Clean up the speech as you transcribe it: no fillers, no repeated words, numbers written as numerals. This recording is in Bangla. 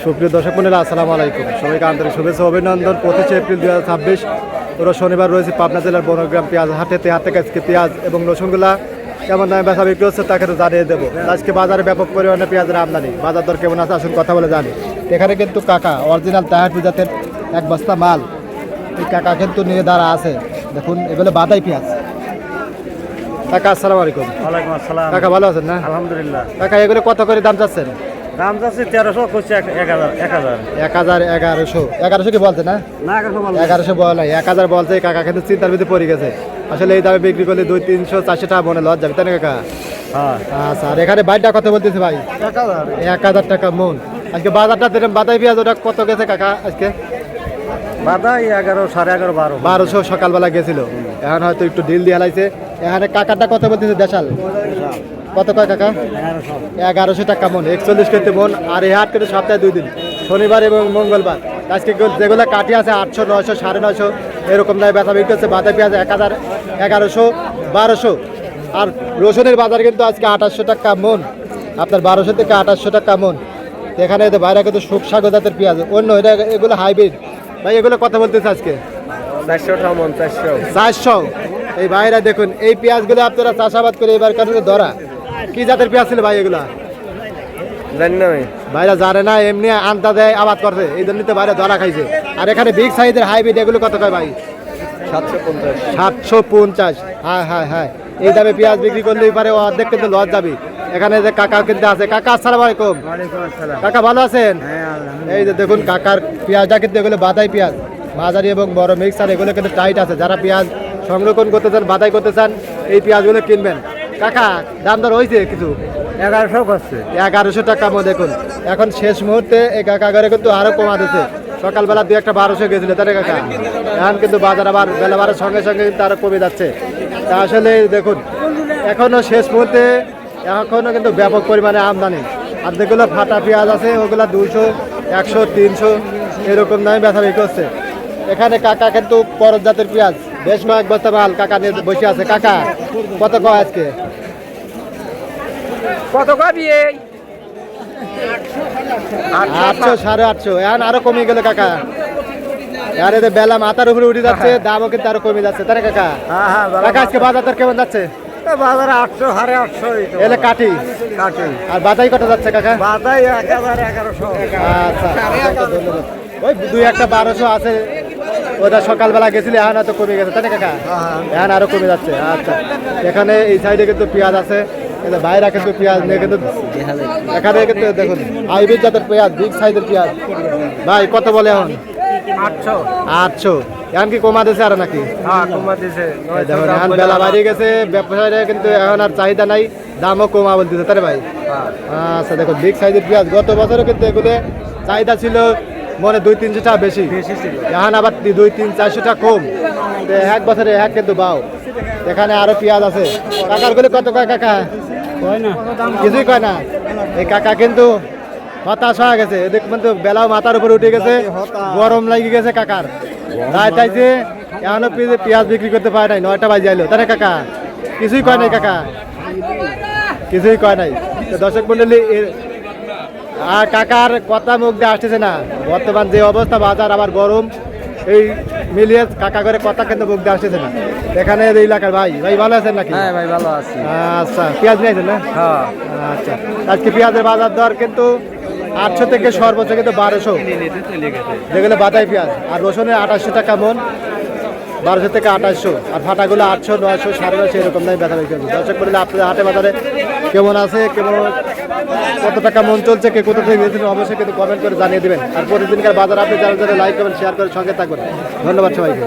সুপ্রিয় দর্শক বন্ধুরা, আসসালামু আলাইকুম। সবাইকে আন্তরিক শুভেচ্ছা অভিনন্দন। 25 এপ্রিল 2026 পুরো শনিবার রয়েছে পাবনা জেলার বনগ্রাম পেঁয়াজ হাটেতে। হাট থেকে আজকে পেঁয়াজ এবং রসুনগুলা কেমন দামে বেচা বিক্রি হচ্ছে তাকে তো জানিয়ে দেবো। আজকে বাজারে ব্যাপক পরিমাণে পেঁয়াজের আমদানি, বাজার দর কেমন আছে আসুন কথা বলে জানি। এখানে কিন্তু কাকা অরিজিনাল তাহারপুর জাতের এক বস্তা মাল এই কাকা কিন্তু নিয়ে দাঁড়া আছে। দেখুন এগুলো বাদাই পেঁয়াজ। কাকা আসসালামু আলাইকুম। ওয়ালাইকুম আসসালাম। কাকা ভালো আছেন না? আলহামদুলিল্লাহ। কাকা এগুলো কত করে দাম চাচ্ছেন? দাম যাচ্ছে 1300, করছে 1000। 1100 কি বলছে না? না 1100 বল নাই, 1000 বলছে। কাকা কিন্তু চিন্তার ভিতরে পড়ে গেছে। আসলে এই দামে বিক্রি করলে 200-300-400 টাকা মনে লস যাবে, তাই না কাকা? হ্যাঁ। আচ্ছা, আর এখানে বাইরটা কত বলতেছে ভাই? 1000 টাকা মন। আজকে বাজারটা দিলাম বাদাই পেঁয়াজ, ওটা কত গেছে কাকা আজকে? বাদাই 11, 11.5, 1200 সকালবেলা গেছিল। এখন হয়তো একটু ডিল দিয়ে হালাইছে। এখানে কাকারটা কত বলতেছে দেশাল? কত কয় কাকা? 1100 টাকা মন, 41 কেজি মন। আর এই হাট কিন্তু সপ্তাহে 2 দিন, শনিবার এবং মঙ্গলবার। আজকে যেগুলো কাটি আছে 800, 900, 950 এরকম দামে বেচা বিক্রি হচ্ছে। বাদাই পেঁয়াজ 1000, 1100, 1200। আর রসুনের বাজার কিন্তু আজকে 2800 টাকা মন, আপনার 1200 থেকে 2800 টাকা মন। এখানে বাইরে কিন্তু সুখসাগর জাতের পেঁয়াজ, অন্য এটা এগুলো হাইব্রিড। ভাই এগুলো কথা বলতেছে আজকে 400 টাকা মন। 400। এই ভাইরা দেখুন এই পেঁয়াজগুলো আপনারা চাষাবাদ করে এবার কারণে ধরা কি জাতের পেঁয়াজ ছিল ভাই এগুলা? জানি না ভাইরা জানে না, এমনি আনতা দেয় আবাদ করছে, এই জন্যই তো বাইরে ধরা খাইছে। আর এখানে বিগ সাইজের হাইব্রিড এগুলো কত কয় ভাই? 750। 750। হ্যাঁ হ্যাঁ হ্যাঁ, এই দামে পেঁয়াজ বিক্রি করলেই পারে অর্ধেক কিন্তু লস যাবে। এখানে যে কাকা কিন্তু আছে। কাকা আসসালামু আলাইকুম। ওয়ালাইকুম আসসালাম। কাকা ভালো আছেন? হ্যাঁ আলহামদুলিল্লাহ। এই যে দেখুন কাকার পেঁয়াজটা কিন্তু এগুলো বাদাই পেঁয়াজ, মাঝারি এবং বড় মিক্সার, এগুলো কিন্তু টাইট আছে। যারা পেঁয়াজ সংরক্ষণ করতে চান, বাদাই করতে চান, এই পেঁয়াজগুলো কিনবেন। কাকা দাম দর হয়েছে কিছু? 1100 করছে। 1100 টাকা মো। দেখুন এখন শেষ মুহূর্তে এই কাকা ঘরে কিন্তু আরো কমা দিচ্ছে। সকালবেলা 2-1 1200 গেছিল, তাই না কাকা? এখন কিন্তু বাজার আবার বেলা বাড়ার সঙ্গে সঙ্গে কিন্তু আরো কমে যাচ্ছে। তা আসলে দেখুন এখনো শেষ মুহূর্তে, এখনো কিন্তু ব্যাপক পরিমাণে আমদানি। আর যেগুলো ফাটা পেঁয়াজ আছে ওগুলো 200, 100, 300 এরকম দামে বেচা বিক্রি হচ্ছে। এখানে কাকা কিন্তু করজ জাতের পেঁয়াজ বেশ এক বস্তা মাল কাকা নিয়ে বসে আছে। কাকা কত কয় আজকে? কত কবি? 800, 850। এখন আরো কমে গেল কাকা। আর এদের বেলা মাথার উপরে উঠে যাচ্ছে, দামও কিন্তু আরো কমে যাচ্ছে, তাই না কাকা? হ্যাঁ হ্যাঁ। কাকা আজকে বাজার দর কেমন যাচ্ছে? বাজারে 800, 850। এলে কাটি। আর বাদাই কত যাচ্ছে কাকা? বাদাই 1000, 1100। আচ্ছা ধন্যবাদ। ওই 2-1 1200 আছে, ওটা সকালবেলা গেছিল, এখন হয়তো কমে গেছে, তাই না কাকা? এখন আরো কমে যাচ্ছে। আচ্ছা, এখানে এই সাইডে কিন্তু পেঁয়াজ আছে, বাইরে কিন্তু পেঁয়াজ নিয়ে কিন্তু এখানে কিন্তু দেখুন হাইব্রিড জাতের পেঁয়াজ, বিগ সাইজের পেঁয়াজ। ভাই কত বলে এখন? 800। এখন কি কমা দিয়েছে আর নাকি? হ্যাঁ কমা দিয়েছে। দেখুন এখন বেলা বাড়িয়ে গেছে, ব্যবসায়ীরা কিন্তু এখন আর চাহিদা নাই, দামও কমা বলতেছে, তাই ভাই? আচ্ছা দেখুন বিগ সাইজের পেঁয়াজ গত বছরও কিন্তু এগুলো চাহিদা ছিল মনে 200-300 টাকা বেশি, এখন আবার 200-400 টাকা কম। এক বছরে এক কিন্তু বাও। এখানে আরো পেঁয়াজ আছে। কাকার গুলো কত কয় কাকা? কিছুই কয় না। এই কাকা কিন্তু হতাশ হয়ে গেছে, দেখবেন তো বেলাও মাথার উপরে উঠে গেছে, গরম লাগিয়ে গেছে কাকার। চাইছে এখনো পেঁয়াজ বিক্রি করতে পারে নাই, 9টা বাজে আইলো, তাই না কাকা? কিছুই কয় নাই কাকা, কিছুই কয় নাই। তো দর্শক মন্ডলী, আর কাকার কথা মুখ দিয়ে আসতেছে না। বর্তমান যে অবস্থা বাজার আবার গরম, এই মিলিয়ে কাকা করে কথা কিন্তু মুখ দিয়ে আসতেছে না। এখানে এই এলাকার ভাই ভালো আছেন নাকি? হ্যাঁ ভাই ভালো আছি। আচ্ছা, পেঁয়াজ নিয়েছেন না? হ্যাঁ। আচ্ছা, আজকে পেঁয়াজের বাজার দর কিন্তু 800 থেকে সর্বোচ্চ কিন্তু 1200, যেগুলো বাদাই পেঁয়াজ। আর রসুনের 2800 টাকা মন, 1200 থেকে 2800। আর ফাটাগুলো 800, 900, 950 এরকম দামে বেচা বিক্রি হচ্ছে। দর্শক বললে আপনাদের হাটে বাজারে কেমন আছে, কেমন কত টাকা মন চলছে, কে কোথা থেকে গিয়েছিলেন অবশ্যই কিন্তু কমেন্ট করে জানিয়ে দেবেন। আর প্রতিদিনকার বাজার আপনি যারা যারা লাইক করবেন, শেয়ার করে সঙ্গে থাকবেন। ধন্যবাদ সবাইকে।